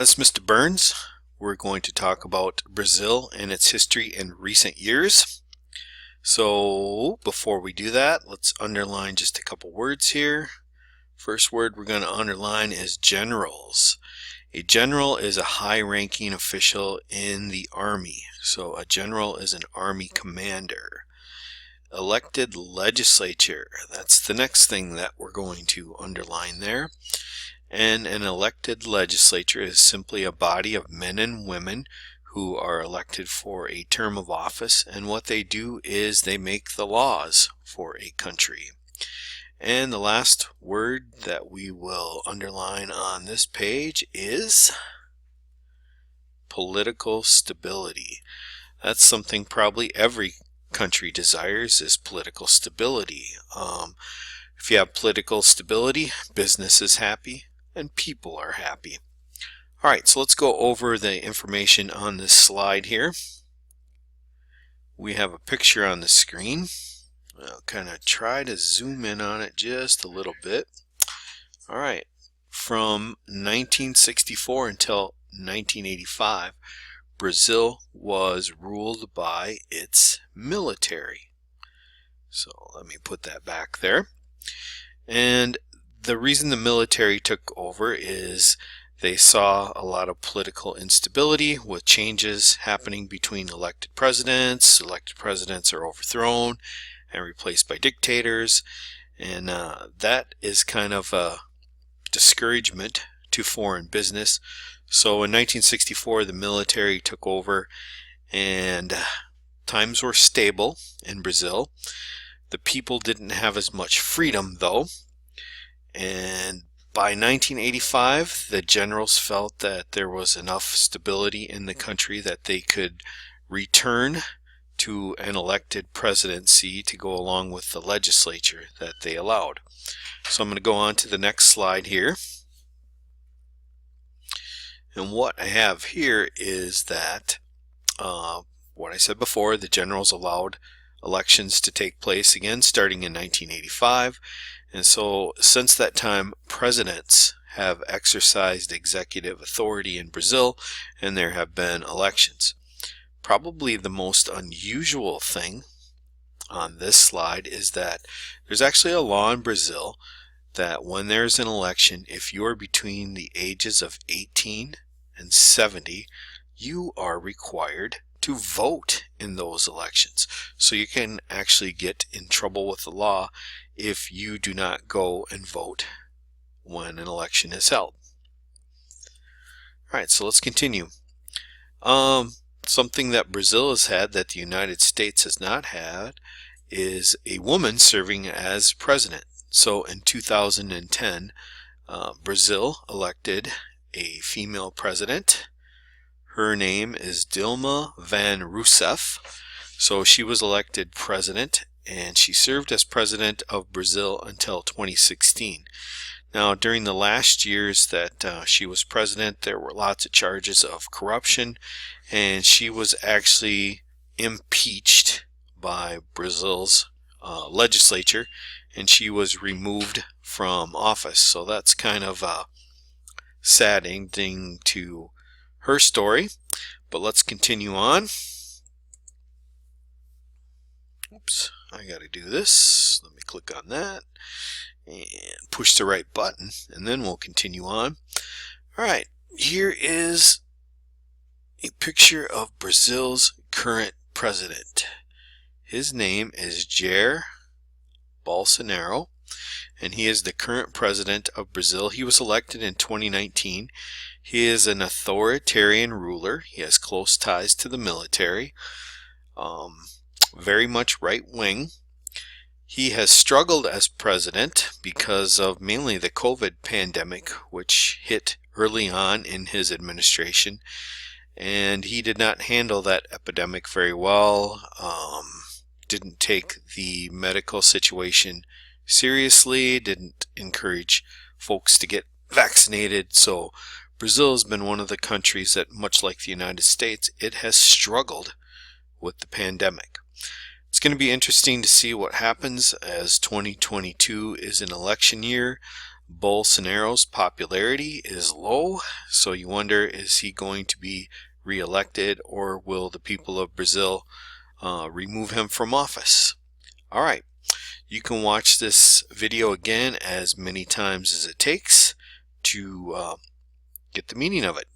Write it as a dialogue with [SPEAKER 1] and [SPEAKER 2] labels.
[SPEAKER 1] That's Mr. Burns. We're going to talk about Brazil and its history in recent years. So before we do that, let's underline just a couple words here. First word we're going to underline is generals. A general is a high-ranking official in the army. So a general is an army commander. Elected legislature, that's the next thing that we're going to underline there. And an elected legislature is simply a body of men and women who are elected for a term of office, and what they do is they make the laws for a country. And the last word that we will underline on this page is political stability. That's something probably every country desires, is political stability. If you have political stability, business is happy and people are happy. Alright, so let's go over the information on this slide here. We have a picture on the screen. I'll kind of try to zoom in on it just a little bit. Alright, from 1964 until 1985, Brazil was ruled by its military. So let me put that back there. And the reason the military took over is they saw a lot of political instability with changes happening between elected presidents. Elected presidents are overthrown and replaced by dictators, and that is kind of a discouragement to foreign business. So in 1964 the military took over, and times were stable in Brazil. The people didn't have as much freedom though. And by 1985, the generals felt that there was enough stability in the country that they could return to an elected presidency to go along with the legislature that they allowed. So I'm going to go on to the next slide here. And what I have here is that what I said before, the generals allowed elections to take place again starting in 1985. And so since that time, presidents have exercised executive authority in Brazil, and there have been elections. Probably the most unusual thing on this slide is that there's actually a law in Brazil that when there's an election, if you're between the ages of 18 and 70, you are required to vote in those elections. So you can actually get in trouble with the law if you do not go and vote when an election is held. Alright, so let's continue. Something that Brazil has had that the United States has not had is a woman serving as president. So in 2010, Brazil elected a female president. Her name is Dilma Van Rousseff. So she was elected president, and she served as president of Brazil until 2016. Now, during the last years that she was president, there were lots of charges of corruption, and she was actually impeached by Brazil's legislature, and she was removed from office. So that's kind of a sad ending to her story, but let's continue on. Oops, I gotta do this. Let me click on that and push the right button, and then we'll continue on. Alright, here is a picture of Brazil's current president. His name is Jair Bolsonaro, and he is the current president of Brazil. He was elected in 2019. He is an authoritarian ruler. He has close ties to the military, very much right-wing. He has struggled as president because of mainly the COVID pandemic, which hit early on in his administration, and he did not handle that epidemic very well. Didn't take the medical situation seriously, didn't encourage folks to get vaccinated. So Brazil has been one of the countries that, much like the United States, it has struggled with the pandemic. It's going to be interesting to see what happens, as 2022 is an election year, Bolsonaro's popularity is low, so you wonder, is he going to be re-elected, or will the people of Brazil remove him from office? All right, you can watch this video again as many times as it takes to get the meaning of it.